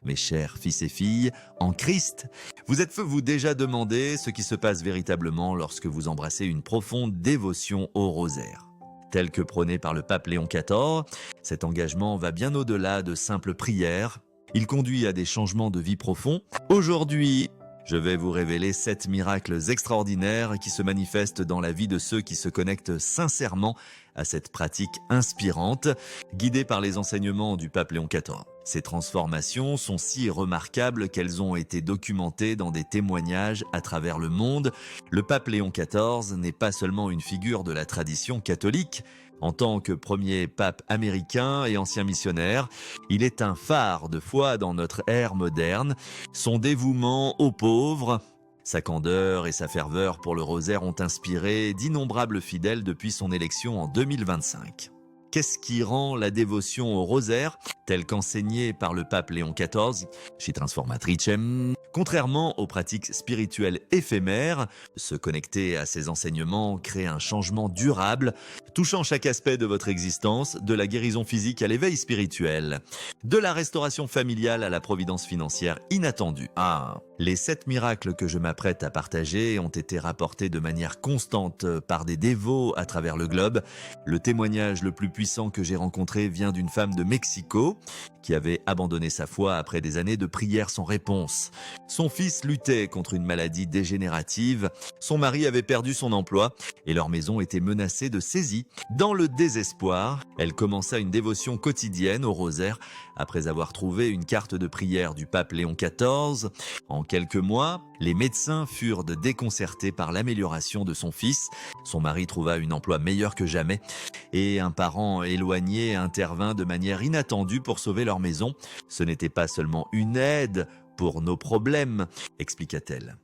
Mes chers fils et filles, en Christ, vous êtes-vous déjà demandé ce qui se passe véritablement lorsque vous embrassez une profonde dévotion au rosaire? Tel que prôné par le pape Léon XIV, cet engagement va bien au-delà de simples prières. Il conduit à des changements de vie profonds. Aujourd'hui, je vais vous révéler 7 miracles extraordinaires qui se manifestent dans la vie de ceux qui se connectent sincèrement à cette pratique inspirante, guidée par les enseignements du pape Léon XIV. Ces transformations sont si remarquables qu'elles ont été documentées dans des témoignages à travers le monde. Le pape Léon XIV n'est pas seulement une figure de la tradition catholique. En tant que premier pape américain et ancien missionnaire, il est un phare de foi dans notre ère moderne. Son dévouement aux pauvres, sa candeur et sa ferveur pour le rosaire ont inspiré d'innombrables fidèles depuis son élection en 2025. Qu'est-ce qui rend la dévotion au rosaire, telle qu'enseignée par le pape Léon XIV, chez Transformatricem? Contrairement aux pratiques spirituelles éphémères, se connecter à ces enseignements crée un changement durable, touchant chaque aspect de votre existence, de la guérison physique à l'éveil spirituel, de la restauration familiale à la providence financière inattendue. Les 7 miracles que je m'apprête à partager ont été rapportés de manière constante par des dévots à travers le globe. Le témoignage le plus puissant que j'ai rencontré vient d'une femme de Mexico qui avait abandonné sa foi après des années de prières sans réponse. Son fils luttait contre une maladie dégénérative, son mari avait perdu son emploi et leur maison était menacée de saisie. Dans le désespoir, elle commença une dévotion quotidienne au rosaire après avoir trouvé une carte de prière du pape Léon XIV. En quelques mois, les médecins furent déconcertés par l'amélioration de son fils. Son mari trouva un emploi meilleur que jamais et un parent éloigné intervint de manière inattendue pour sauver leur maison. Ce n'était pas seulement une aide pour nos problèmes, expliqua-t-elle.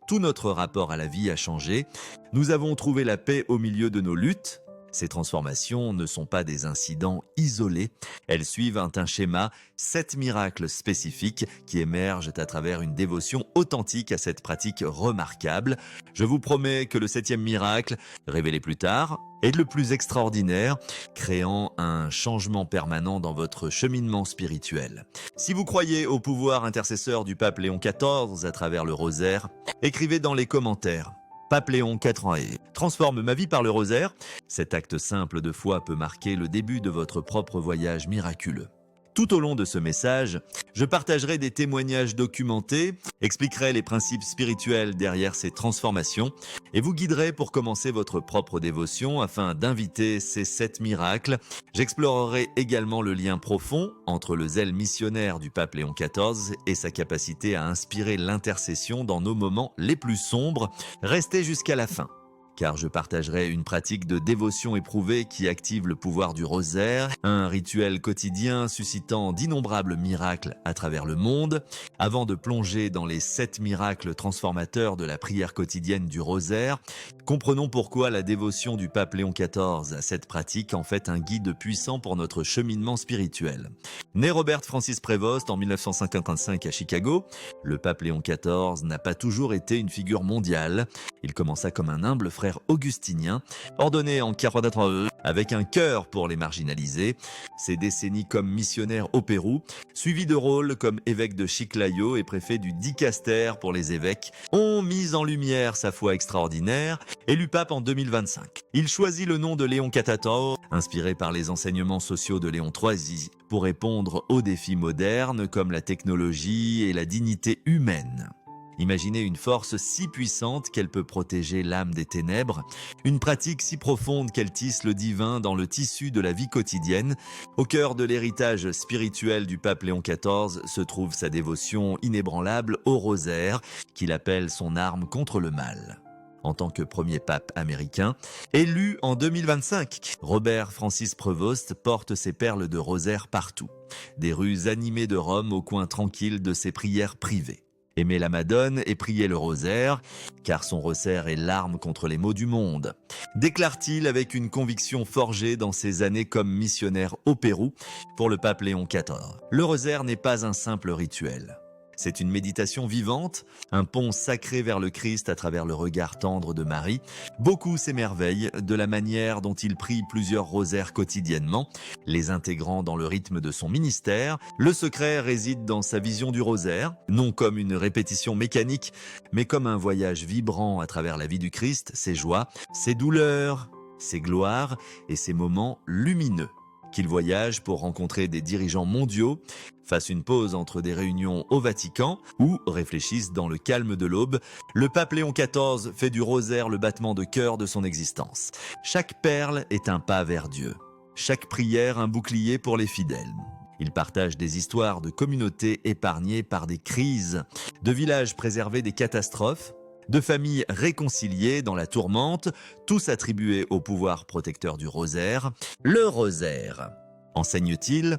Tout notre rapport à la vie a changé. Nous avons trouvé la paix au milieu de nos luttes. Ces transformations ne sont pas des incidents isolés. Elles suivent un schéma, 7 miracles spécifiques qui émergent à travers une dévotion authentique à cette pratique remarquable. Je vous promets que le 7e miracle, révélé plus tard, est le plus extraordinaire, créant un changement permanent dans votre cheminement spirituel. Si vous croyez au pouvoir intercesseur du pape Léon XIV à travers le rosaire, écrivez dans les commentaires. Pape Léon XIV transforme ma vie par le rosaire. Cet acte simple de foi peut marquer le début de votre propre voyage miraculeux. Tout au long de ce message, je partagerai des témoignages documentés, expliquerai les principes spirituels derrière ces transformations et vous guiderai pour commencer votre propre dévotion afin d'inviter ces 7 miracles. J'explorerai également le lien profond entre le zèle missionnaire du pape Léon XIV et sa capacité à inspirer l'intercession dans nos moments les plus sombres. Restez jusqu'à la fin, car je partagerai une pratique de dévotion éprouvée qui active le pouvoir du rosaire, un rituel quotidien suscitant d'innombrables miracles à travers le monde. Avant de plonger dans les 7 miracles transformateurs de la prière quotidienne du rosaire, comprenons pourquoi la dévotion du pape Léon XIV à cette pratique en fait un guide puissant pour notre cheminement spirituel. Né Robert Francis Prévost en 1955 à Chicago, le pape Léon XIV n'a pas toujours été une figure mondiale. Il commença comme un humble frère augustinien, ordonné en 1943 avec un cœur pour les marginalisés. Ses décennies comme missionnaire au Pérou, suivi de rôles comme évêque de Chiclayo et préfet du Dicaster pour les évêques, ont mis en lumière sa foi extraordinaire. Élu pape en 2025, il choisit le nom de Léon XIV, inspiré par les enseignements sociaux de Léon III, pour répondre aux défis modernes comme la technologie et la dignité humaine. Imaginez une force si puissante qu'elle peut protéger l'âme des ténèbres, une pratique si profonde qu'elle tisse le divin dans le tissu de la vie quotidienne. Au cœur de l'héritage spirituel du pape Léon XIV se trouve sa dévotion inébranlable au rosaire, qu'il appelle son arme contre le mal. En tant que premier pape américain, élu en 2025, Robert Francis Prévost porte ses perles de rosaire partout, des rues animées de Rome au coin tranquille de ses prières privées. Aimer la Madone et prier le rosaire, car son rosaire est l'arme contre les maux du monde, déclare-t-il avec une conviction forgée dans ses années comme missionnaire au Pérou pour le pape Léon XIV. Le rosaire n'est pas un simple rituel. C'est une méditation vivante, un pont sacré vers le Christ à travers le regard tendre de Marie. Beaucoup s'émerveillent de la manière dont il prie plusieurs rosaires quotidiennement, les intégrant dans le rythme de son ministère. Le secret réside dans sa vision du rosaire, non comme une répétition mécanique, mais comme un voyage vibrant à travers la vie du Christ, ses joies, ses douleurs, ses gloires et ses moments lumineux. Qu'il voyage pour rencontrer des dirigeants mondiaux, fasse une pause entre des réunions au Vatican ou réfléchisse dans le calme de l'aube, le pape Léon XIV fait du rosaire le battement de cœur de son existence. Chaque perle est un pas vers Dieu, chaque prière un bouclier pour les fidèles. Il partage des histoires de communautés épargnées par des crises, de villages préservés des catastrophes, de familles réconciliées dans la tourmente, tous attribués au pouvoir protecteur du rosaire. Le rosaire, enseigne-t-il,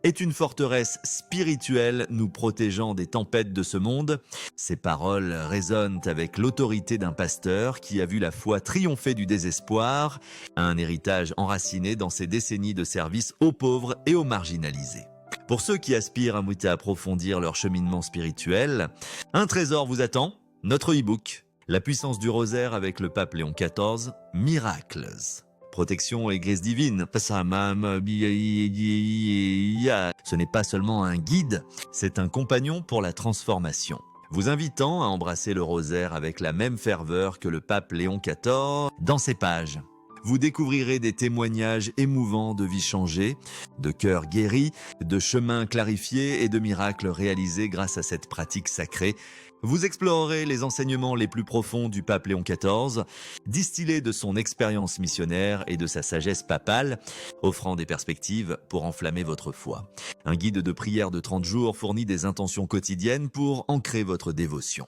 est une forteresse spirituelle nous protégeant des tempêtes de ce monde. Ces paroles résonnent avec l'autorité d'un pasteur qui a vu la foi triompher du désespoir, un héritage enraciné dans ses décennies de service aux pauvres et aux marginalisés. Pour ceux qui aspirent à approfondir leur cheminement spirituel, un trésor vous attend. Notre e-book, La puissance du rosaire avec le pape Léon XIV, Miracles. Protection et grâce divine. Ce n'est pas seulement un guide, c'est un compagnon pour la transformation. Vous invitant à embrasser le rosaire avec la même ferveur que le pape Léon XIV dans ses pages. Vous découvrirez des témoignages émouvants de vies changées, de cœurs guéris, de chemins clarifiés et de miracles réalisés grâce à cette pratique sacrée. Vous explorerez les enseignements les plus profonds du pape Léon XIV, distillés de son expérience missionnaire et de sa sagesse papale, offrant des perspectives pour enflammer votre foi. Un guide de prière de 30 jours fournit des intentions quotidiennes pour ancrer votre dévotion.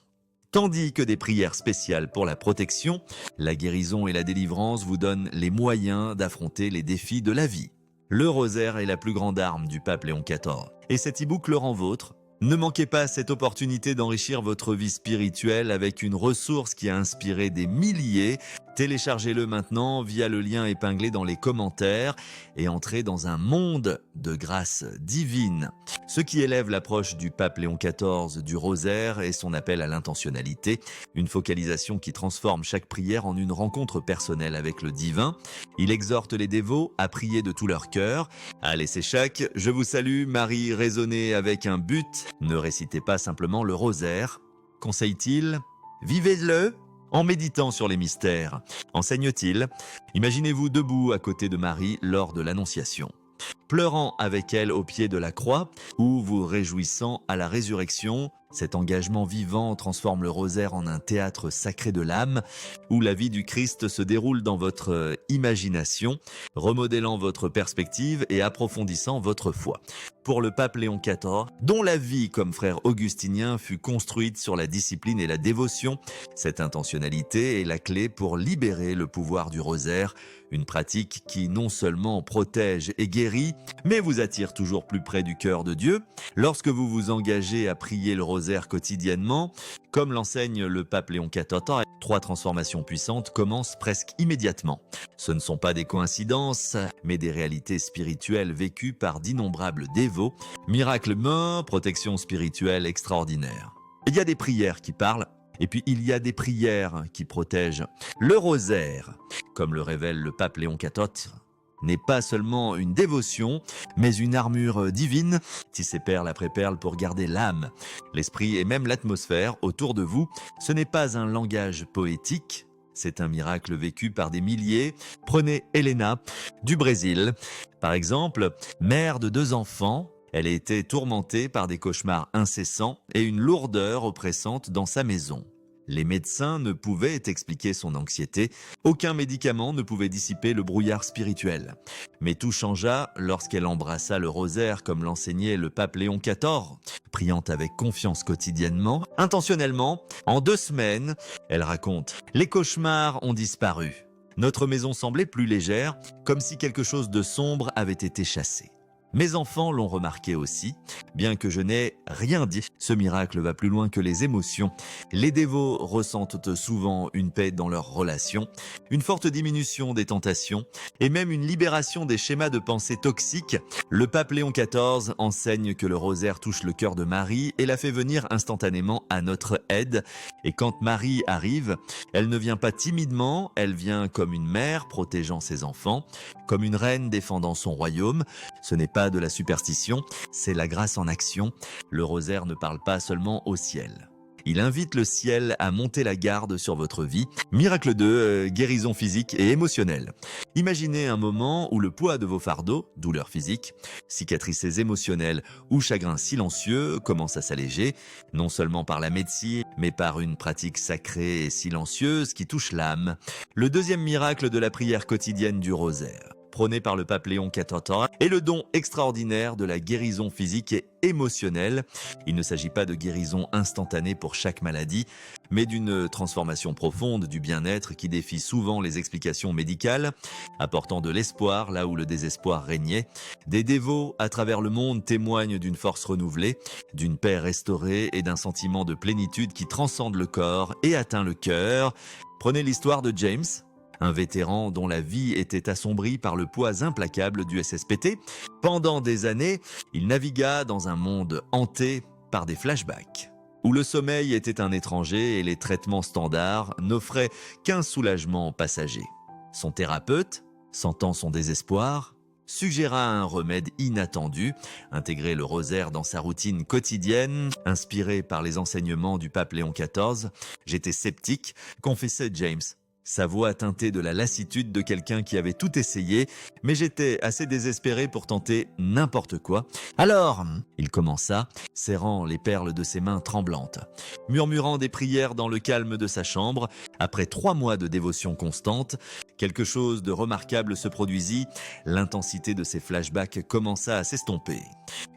Tandis que des prières spéciales pour la protection, la guérison et la délivrance vous donnent les moyens d'affronter les défis de la vie. Le rosaire est la plus grande arme du pape Léon XIV. Et cet e-book le rend vôtre. Ne manquez pas cette opportunité d'enrichir votre vie spirituelle avec une ressource qui a inspiré des milliers. Téléchargez-le maintenant via le lien épinglé dans les commentaires et entrez dans un monde de grâce divine. Ce qui élève l'approche du pape Léon XIV du rosaire et son appel à l'intentionnalité, une focalisation qui transforme chaque prière en une rencontre personnelle avec le divin. Il exhorte les dévots à prier de tout leur cœur. Allez, c'est chaque. Je vous salue, Marie, raisonnez avec un but. Ne récitez pas simplement le rosaire. Conseille-t-il? Vivez-le en méditant sur les mystères. Enseigne-t-il? Imaginez-vous debout à côté de Marie lors de l'Annonciation, pleurant avec elle au pied de la croix ou vous réjouissant à la résurrection. Cet engagement vivant transforme le rosaire en un théâtre sacré de l'âme où la vie du Christ se déroule dans votre imagination, remodélant votre perspective et approfondissant votre foi. Pour le pape Léon XIV, dont la vie comme frère augustinien fut construite sur la discipline et la dévotion, cette intentionnalité est la clé pour libérer le pouvoir du rosaire, une pratique qui non seulement protège et guérit, mais vous attire toujours plus près du cœur de Dieu. Lorsque vous vous engagez à prier le rosaire quotidiennement, comme l'enseigne le pape Léon XIV, 3 transformations puissantes commencent presque immédiatement. Ce ne sont pas des coïncidences, mais des réalités spirituelles vécues par d'innombrables dévots. Miracle mort, protection spirituelle extraordinaire. Il y a des prières qui parlent, et puis il y a des prières qui protègent. Le rosaire, comme le révèle le pape Léon XIV, n'est pas seulement une dévotion, mais une armure divine, tissée perle après perle pour garder l'âme, l'esprit et même l'atmosphère autour de vous. Ce n'est pas un langage poétique, c'est un miracle vécu par des milliers. Prenez Helena, du Brésil. Par exemple, mère de 2 enfants, elle a été tourmentée par des cauchemars incessants et une lourdeur oppressante dans sa maison. Les médecins ne pouvaient expliquer son anxiété, aucun médicament ne pouvait dissiper le brouillard spirituel. Mais tout changea lorsqu'elle embrassa le rosaire comme l'enseignait le pape Léon XIV, priant avec confiance quotidiennement, intentionnellement. En 2 semaines, elle raconte, les cauchemars ont disparu. Notre maison semblait plus légère, comme si quelque chose de sombre avait été chassé. Mes enfants l'ont remarqué aussi, bien que je n'ai rien dit. Ce miracle va plus loin que les émotions. Les dévots ressentent souvent une paix dans leurs relations, une forte diminution des tentations et même une libération des schémas de pensée toxiques. Le pape Léon XIV enseigne que le rosaire touche le cœur de Marie et la fait venir instantanément à notre aide. Et quand Marie arrive, elle ne vient pas timidement, elle vient comme une mère protégeant ses enfants, comme une reine défendant son royaume. Ce n'est pas de la superstition, c'est la grâce en action. Le rosaire ne parle pas seulement au ciel. Il invite le ciel à monter la garde sur votre vie. Miracle 2, guérison physique et émotionnelle. Imaginez un moment où le poids de vos fardeaux, douleurs physiques, cicatrices émotionnelles ou chagrins silencieux commence à s'alléger, non seulement par la médecine, mais par une pratique sacrée et silencieuse qui touche l'âme. Le deuxième miracle de la prière quotidienne du rosaire, prôné par le pape Léon XIV, est le don extraordinaire de la guérison physique et émotionnelle. Il ne s'agit pas de guérison instantanée pour chaque maladie, mais d'une transformation profonde du bien-être qui défie souvent les explications médicales, apportant de l'espoir là où le désespoir régnait. Des dévots à travers le monde témoignent d'une force renouvelée, d'une paix restaurée et d'un sentiment de plénitude qui transcende le corps et atteint le cœur. Prenez l'histoire de James, un vétéran dont la vie était assombrie par le poids implacable du SSPT. Pendant des années, il navigua dans un monde hanté par des flashbacks, où le sommeil était un étranger et les traitements standards n'offraient qu'un soulagement passager. Son thérapeute, sentant son désespoir, suggéra un remède inattendu, intégrer le rosaire dans sa routine quotidienne. Inspiré par les enseignements du pape Léon XIV, j'étais sceptique, confessait James. Sa voix teintée de la lassitude de quelqu'un qui avait tout essayé, mais j'étais assez désespéré pour tenter n'importe quoi. Alors, il commença, serrant les perles de ses mains tremblantes, murmurant des prières dans le calme de sa chambre. Après 3 mois de dévotion constante, quelque chose de remarquable se produisit. L'intensité de ses flashbacks commença à s'estomper.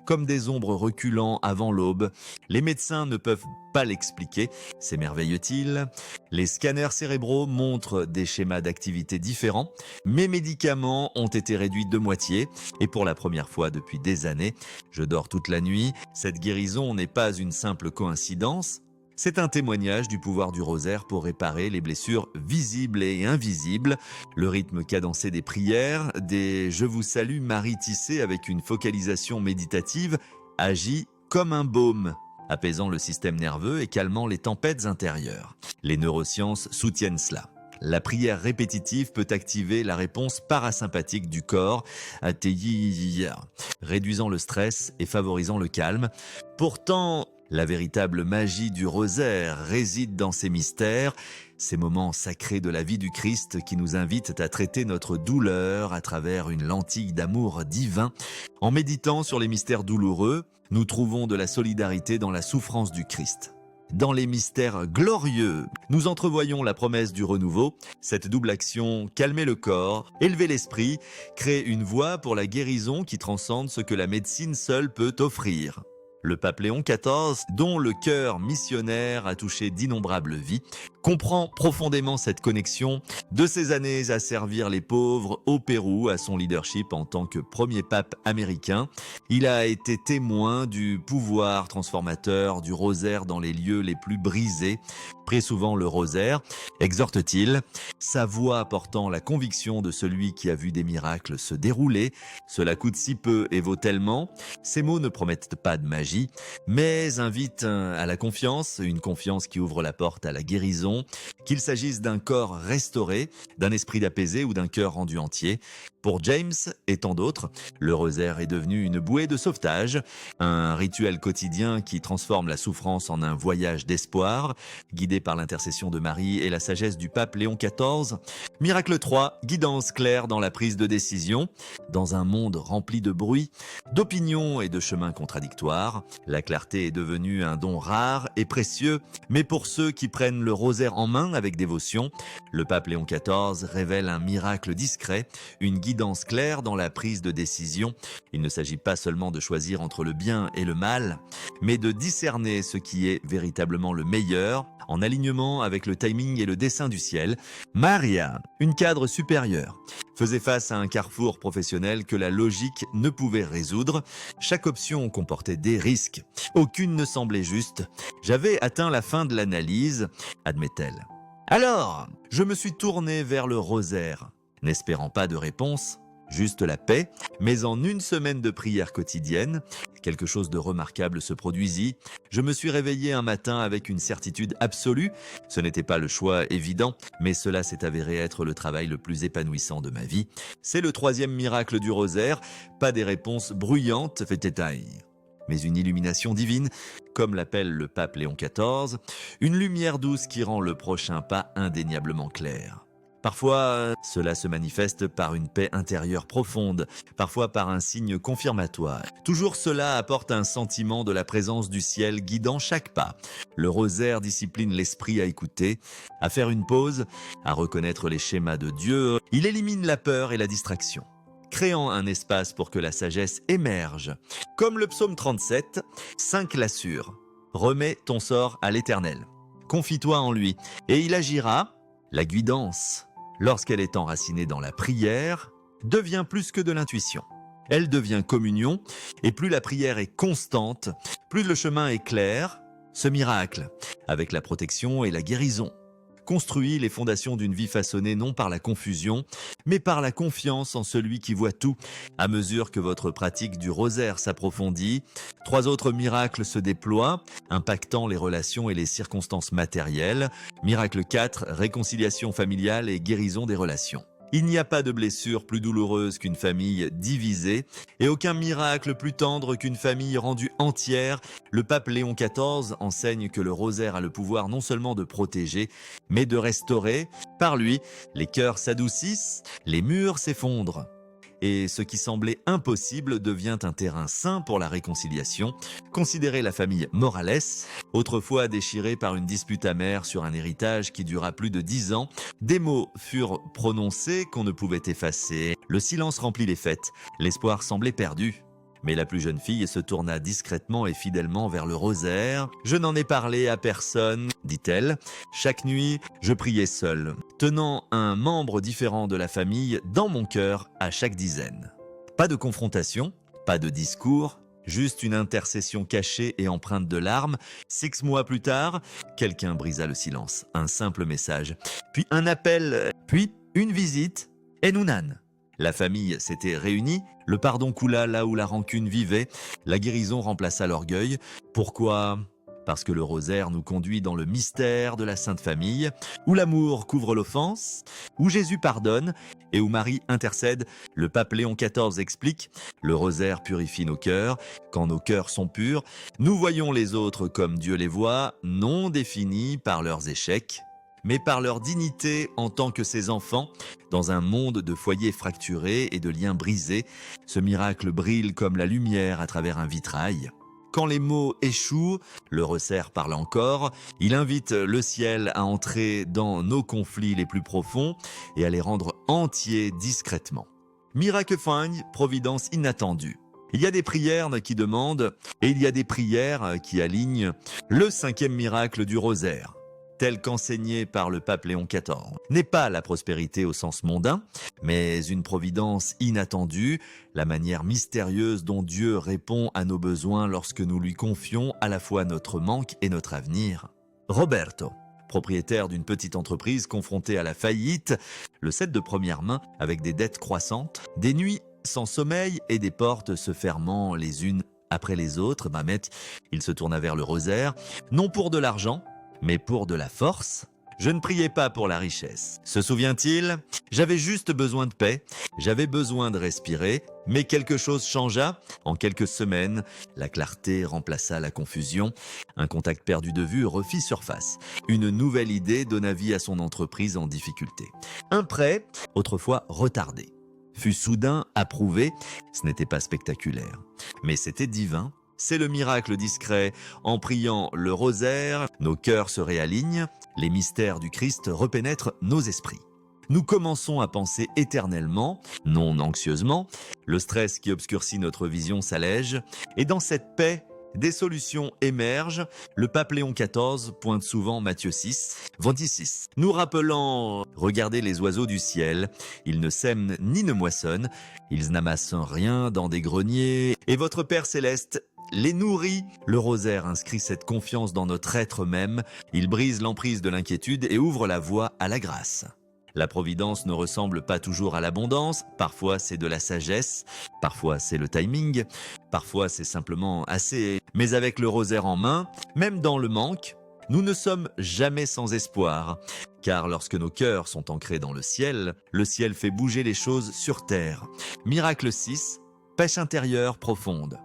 Comme des ombres reculant avant l'aube, les médecins ne peuvent pas l'expliquer, s'émerveille-t-il. Les scanners cérébraux montrent des schémas d'activité différents. Mes médicaments ont été réduits de moitié et pour la première fois depuis des années, je dors toute la nuit. Cette guérison n'est pas une simple coïncidence. C'est un témoignage du pouvoir du rosaire pour réparer les blessures visibles et invisibles. Le rythme cadencé des prières, des « Je vous salue Marie » tissés avec une focalisation méditative, agit comme un baume, apaisant le système nerveux et calmant les tempêtes intérieures. Les neurosciences soutiennent cela. La prière répétitive peut activer la réponse parasympathique du corps, réduisant le stress et favorisant le calme. Pourtant, la véritable magie du rosaire réside dans ces mystères, ces moments sacrés de la vie du Christ qui nous invitent à traiter notre douleur à travers une lentille d'amour divin. En méditant sur les mystères douloureux, nous trouvons de la solidarité dans la souffrance du Christ. Dans les mystères glorieux, nous entrevoyons la promesse du renouveau. Cette double action, calmer le corps, élever l'esprit, crée une voie pour la guérison qui transcende ce que la médecine seule peut offrir. Le pape Léon XIV, dont le cœur missionnaire a touché d'innombrables vies, comprend profondément cette connexion. De ses années à servir les pauvres au Pérou, à son leadership en tant que premier pape américain, il a été témoin du pouvoir transformateur du rosaire dans les lieux les plus brisés. Prie souvent le rosaire, exhorte-t-il, sa voix portant la conviction de celui qui a vu des miracles se dérouler. Cela coûte si peu et vaut tellement. Ces mots ne promettent pas de magie, mais invitent à la confiance, une confiance qui ouvre la porte à la guérison, qu'il s'agisse d'un corps restauré, d'un esprit apaisé ou d'un cœur rendu entier. Pour James et tant d'autres, le rosaire est devenu une bouée de sauvetage, un rituel quotidien qui transforme la souffrance en un voyage d'espoir, guidé par l'intercession de Marie et la sagesse du pape Léon XIV. Miracle 3, guidance claire dans la prise de décision. Dans un monde rempli de bruit, d'opinions et de chemins contradictoires, la clarté est devenue un don rare et précieux, mais pour ceux qui prennent le rosaire en main avec dévotion, le pape Léon XIV révèle un miracle discret, une guidance claire dans la prise de décision. Il ne s'agit pas seulement de choisir entre le bien et le mal, mais de discerner ce qui est véritablement le meilleur, en alignement avec le timing et le dessein du ciel. Maria, une cadre supérieure, faisait face à un carrefour professionnel que la logique ne pouvait résoudre. Chaque option comportait des risques. Aucune ne semblait juste. J'avais atteint la fin de l'analyse, admet-elle. Alors, je me suis tourné vers le rosaire, n'espérant pas de réponse, juste la paix, mais en une semaine de prière quotidienne, quelque chose de remarquable se produisit. Je me suis réveillé un matin avec une certitude absolue. Ce n'était pas le choix évident, mais cela s'est avéré être le travail le plus épanouissant de ma vie. C'est le 3e miracle du rosaire, pas des réponses bruyantes, fait-étail, mais une illumination divine, comme l'appelle le pape Léon XIV, une lumière douce qui rend le prochain pas indéniablement clair. Parfois, cela se manifeste par une paix intérieure profonde, parfois par un signe confirmatoire. Toujours cela apporte un sentiment de la présence du ciel guidant chaque pas. Le rosaire discipline l'esprit à écouter, à faire une pause, à reconnaître les schémas de Dieu. Il élimine la peur et la distraction, créant un espace pour que la sagesse émerge. Comme le psaume 37, 5 l'assure. Remets ton sort à l'Éternel. Confie-toi en lui, et il agira. La guidance, lorsqu'elle est enracinée dans la prière, devient plus que de l'intuition. Elle devient communion, et plus la prière est constante, plus le chemin est clair. Ce miracle, avec la protection et la guérison, construit les fondations d'une vie façonnée non par la confusion, mais par la confiance en celui qui voit tout. À mesure que votre pratique du rosaire s'approfondit, 3 autres miracles se déploient, impactant les relations et les circonstances matérielles. Miracle 4, réconciliation familiale et guérison des relations. Il n'y a pas de blessure plus douloureuse qu'une famille divisée et aucun miracle plus tendre qu'une famille rendue entière. Le pape Léon XIV enseigne que le rosaire a le pouvoir non seulement de protéger, mais de restaurer. Par lui, les cœurs s'adoucissent, les murs s'effondrent. Et ce qui semblait impossible devient un terrain sain pour la réconciliation. Considérez la famille Morales, autrefois déchirée par une dispute amère sur un héritage qui dura plus de 10 ans. Des mots furent prononcés qu'on ne pouvait effacer. Le silence remplit les fêtes. L'espoir semblait perdu. Mais la plus jeune fille se tourna discrètement et fidèlement vers le rosaire. « Je n'en ai parlé à personne, dit-elle. Chaque nuit, je priais seule, tenant un membre différent de la famille dans mon cœur à chaque dizaine. » Pas de confrontation, pas de discours, juste une intercession cachée et empreinte de larmes. 6 mois plus tard, quelqu'un brisa le silence. Un simple message, puis un appel, puis une visite, et Nounan. La famille s'était réunie, le pardon coula là où la rancune vivait, la guérison remplaça l'orgueil. Pourquoi ? Parce que le rosaire nous conduit dans le mystère de la Sainte Famille, où l'amour couvre l'offense, où Jésus pardonne et où Marie intercède. Le pape Léon XIV explique, le rosaire purifie nos cœurs. Quand nos cœurs sont purs, nous voyons les autres comme Dieu les voit, non définis par leurs échecs, mais par leur dignité en tant que ses enfants. Dans un monde de foyers fracturés et de liens brisés, ce miracle brille comme la lumière à travers un vitrail. Quand les mots échouent, le rosaire parle encore. Il invite le ciel à entrer dans nos conflits les plus profonds et à les rendre entiers discrètement. Miracle 5, providence inattendue. Il y a des prières qui demandent et il y a des prières qui alignent. Le 5e miracle du rosaire, tel qu'enseigné par le pape Léon XIV, n'est pas la prospérité au sens mondain, mais une providence inattendue, la manière mystérieuse dont Dieu répond à nos besoins lorsque nous lui confions à la fois notre manque et notre avenir. Roberto, propriétaire d'une petite entreprise confrontée à la faillite, le 7 de première main avec des dettes croissantes, des nuits sans sommeil et des portes se fermant les unes après les autres, il se tourna vers le rosaire, non pour de l'argent, mais pour de la force. Je ne priais pas pour la richesse. Se souvient-il ? J'avais juste besoin de paix, j'avais besoin de respirer, mais quelque chose changea. En quelques semaines, la clarté remplaça la confusion. Un contact perdu de vue refit surface. Une nouvelle idée donna vie à son entreprise en difficulté. Un prêt, autrefois retardé, fut soudain approuvé. Ce n'était pas spectaculaire, mais c'était divin. C'est le miracle discret. En priant le rosaire, nos cœurs se réalignent, les mystères du Christ repénètrent nos esprits. nous commençons à penser éternellement, non anxieusement, le stress qui obscurcit notre vision s'allège, et dans cette paix, des solutions émergent. Le pape Léon XIV pointe souvent Matthieu 6, 26, nous rappelant « Regardez les oiseaux du ciel, ils ne sèment ni ne moissonnent, ils n'amassent rien dans des greniers, et votre Père céleste les nourrit ». Le rosaire inscrit cette confiance dans notre être même, il brise l'emprise de l'inquiétude et ouvre la voie à la grâce. La providence ne ressemble pas toujours à l'abondance, parfois c'est de la sagesse, parfois c'est le timing, parfois c'est simplement assez. Mais avec le rosaire en main, même dans le manque, nous ne sommes jamais sans espoir. Car lorsque nos cœurs sont ancrés dans le ciel fait bouger les choses sur terre. Miracle 6, pêche intérieure profonde.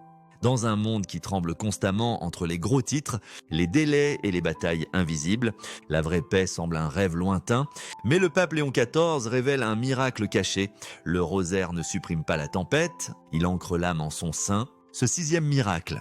Dans un monde qui tremble constamment entre les gros titres, les délais et les batailles invisibles, la vraie paix semble un rêve lointain, mais le pape Léon XIV révèle un miracle caché. Le rosaire ne supprime pas la tempête, il ancre l'âme en son sein. Ce 6e miracle,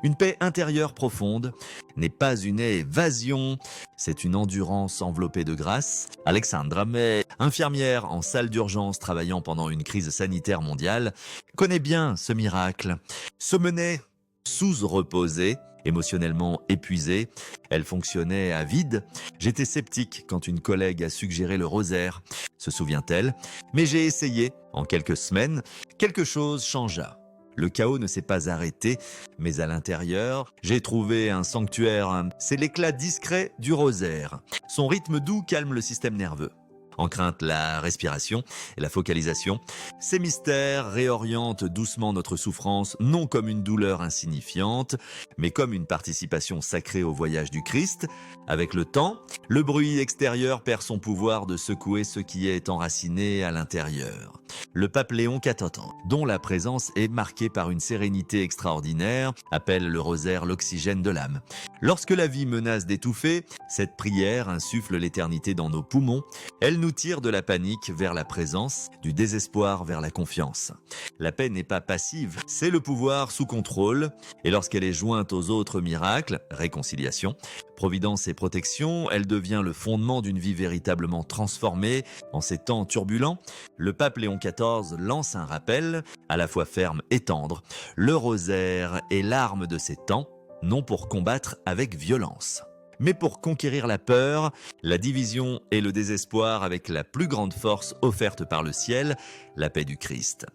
une paix intérieure profonde, n'est pas une évasion, c'est une endurance enveloppée de grâce. Alexandra May, infirmière en salle d'urgence travaillant pendant une crise sanitaire mondiale, connaît bien ce miracle. Sommenet, sous-reposée, émotionnellement épuisée, elle fonctionnait à vide. J'étais sceptique quand une collègue a suggéré le rosaire, se souvient-elle, mais j'ai essayé. En quelques semaines, quelque chose changea. Le chaos ne s'est pas arrêté, mais à l'intérieur, j'ai trouvé un sanctuaire. C'est l'éclat discret du rosaire. Son rythme doux calme le système nerveux. En crainte, la respiration et la focalisation. Ces mystères réorientent doucement notre souffrance, non comme une douleur insignifiante, mais comme une participation sacrée au voyage du Christ. Avec le temps, le bruit extérieur perd son pouvoir de secouer ce qui est enraciné à l'intérieur. Le pape Léon XIV, dont la présence est marquée par une sérénité extraordinaire, appelle le rosaire l'oxygène de l'âme. Lorsque la vie menace d'étouffer, cette prière insuffle l'éternité dans nos poumons. Elle nous tire de la panique vers la présence, du désespoir vers la confiance. La paix n'est pas passive, c'est le pouvoir sous contrôle, et lorsqu'elle est jointe aux autres miracles, réconciliation, providence et protection, elle devient le fondement d'une vie véritablement transformée. En ces temps turbulents, le pape Léon XIV lance un rappel, à la fois ferme et tendre. Le rosaire est l'arme de ces temps, non pour combattre avec violence, mais pour conquérir la peur, la division et le désespoir avec la plus grande force offerte par le ciel, la paix du Christ.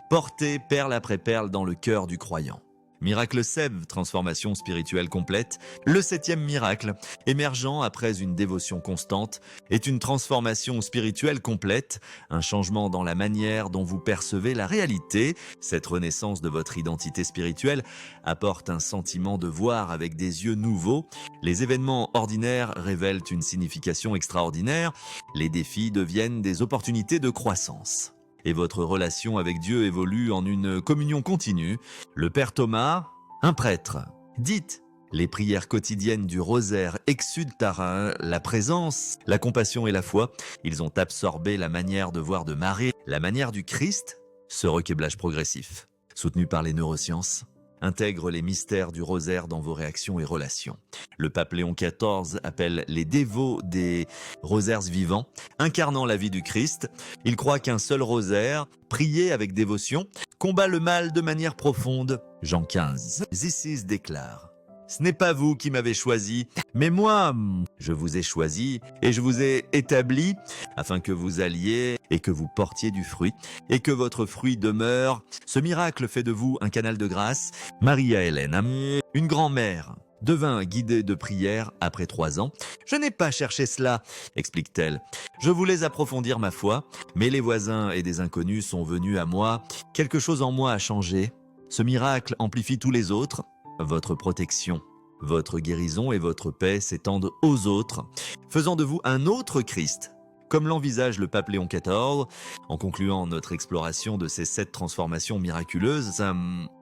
Portée perle après perle dans le cœur du croyant. Miracle Sève, transformation spirituelle complète. Le 7e miracle, émergeant après une dévotion constante, est une transformation spirituelle complète, un changement dans la manière dont vous percevez la réalité. Cette renaissance de votre identité spirituelle apporte un sentiment de voir avec des yeux nouveaux. Les événements ordinaires révèlent une signification extraordinaire. Les défis deviennent des opportunités de croissance. Et votre relation avec Dieu évolue en une communion continue. Le Père Thomas, un prêtre. Dites, les prières quotidiennes du rosaire exudent la présence, la compassion et la foi. Ils ont absorbé la manière de voir de Marie, la manière du Christ. Ce requéblage progressif, soutenu par les neurosciences, intègre les mystères du rosaire dans vos réactions et relations. Le pape Léon XIV appelle les dévots des rosaires vivants, incarnant la vie du Christ. Il croit qu'un seul rosaire, prié avec dévotion, combat le mal de manière profonde. Jean 15. Isis déclare: ce n'est pas vous qui m'avez choisi, mais moi, je vous ai choisi et je vous ai établi afin que vous alliez et que vous portiez du fruit et que votre fruit demeure. Ce miracle fait de vous un canal de grâce. Maria Hélène, une grand-mère, devint guidée de prière après 3 ans. Je n'ai pas cherché cela, explique-t-elle. Je voulais approfondir ma foi, mais les voisins et des inconnus sont venus à moi. Quelque chose en moi a changé. Ce miracle amplifie tous les autres. Votre protection, votre guérison et votre paix s'étendent aux autres, faisant de vous un autre Christ, comme l'envisage le pape Léon XIV. En concluant notre exploration de ces 7 transformations miraculeuses,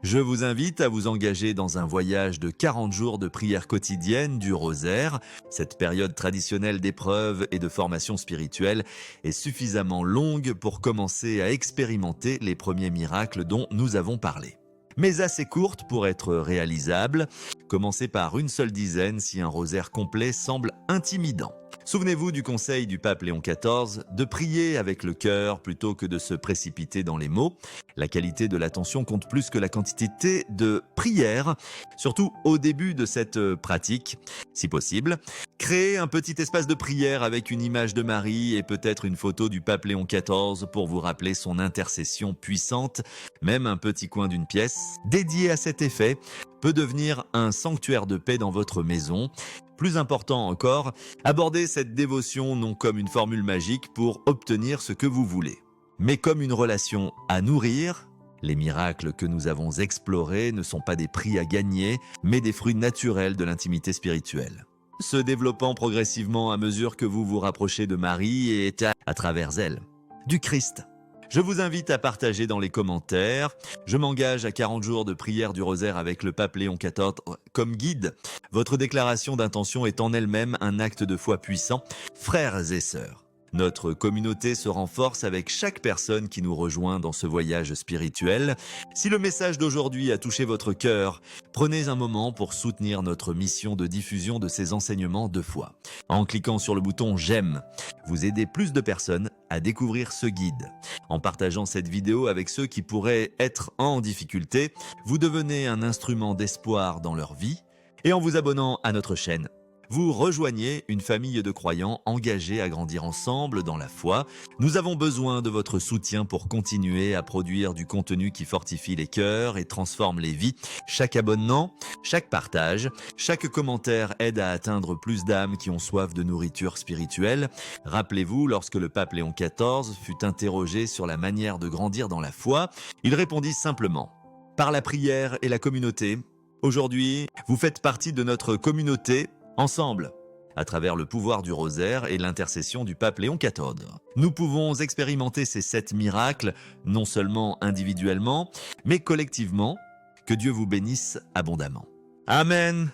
je vous invite à vous engager dans un voyage de 40 jours de prière quotidienne du rosaire. Cette période traditionnelle d'épreuve et de formation spirituelle est suffisamment longue pour commencer à expérimenter les premiers miracles dont nous avons parlé, mais assez courte pour être réalisable. Commencez par une seule dizaine si un rosaire complet semble intimidant. Souvenez-vous du conseil du pape Léon XIV de prier avec le cœur plutôt que de se précipiter dans les mots. La qualité de l'attention compte plus que la quantité de prière, surtout au début de cette pratique. Si possible, créez un petit espace de prière avec une image de Marie et peut-être une photo du pape Léon XIV pour vous rappeler son intercession puissante. Même un petit coin d'une pièce dédié à cet effet peut devenir un sanctuaire de paix dans votre maison. Plus important encore, abordez cette dévotion non comme une formule magique pour obtenir ce que vous voulez, mais comme une relation à nourrir. Les miracles que nous avons explorés ne sont pas des prix à gagner, mais des fruits naturels de l'intimité spirituelle, se développant progressivement à mesure que vous vous rapprochez de Marie et à travers elle, du Christ. Je vous invite à partager dans les commentaires. Je m'engage à 40 jours de prière du rosaire avec le pape Léon XIV comme guide. Votre déclaration d'intention est en elle-même un acte de foi puissant. Frères et sœurs, notre communauté se renforce avec chaque personne qui nous rejoint dans ce voyage spirituel. Si le message d'aujourd'hui a touché votre cœur, prenez un moment pour soutenir notre mission de diffusion de ces enseignements de foi. En cliquant sur le bouton « J'aime », vous aidez plus de personnes à découvrir ce guide. En partageant cette vidéo avec ceux qui pourraient être en difficulté, vous devenez un instrument d'espoir dans leur vie. Et en vous abonnant à notre chaîne, vous rejoignez une famille de croyants engagés à grandir ensemble dans la foi. Nous avons besoin de votre soutien pour continuer à produire du contenu qui fortifie les cœurs et transforme les vies. Chaque abonnement, chaque partage, chaque commentaire aide à atteindre plus d'âmes qui ont soif de nourriture spirituelle. Rappelez-vous, lorsque le pape Léon XIV fut interrogé sur la manière de grandir dans la foi, il répondit simplement « Par la prière et la communauté ». Aujourd'hui, vous faites partie de notre communauté. Ensemble, à travers le pouvoir du rosaire et l'intercession du pape Léon XIV, nous pouvons expérimenter ces 7 miracles, non seulement individuellement, mais collectivement. Que Dieu vous bénisse abondamment. Amen.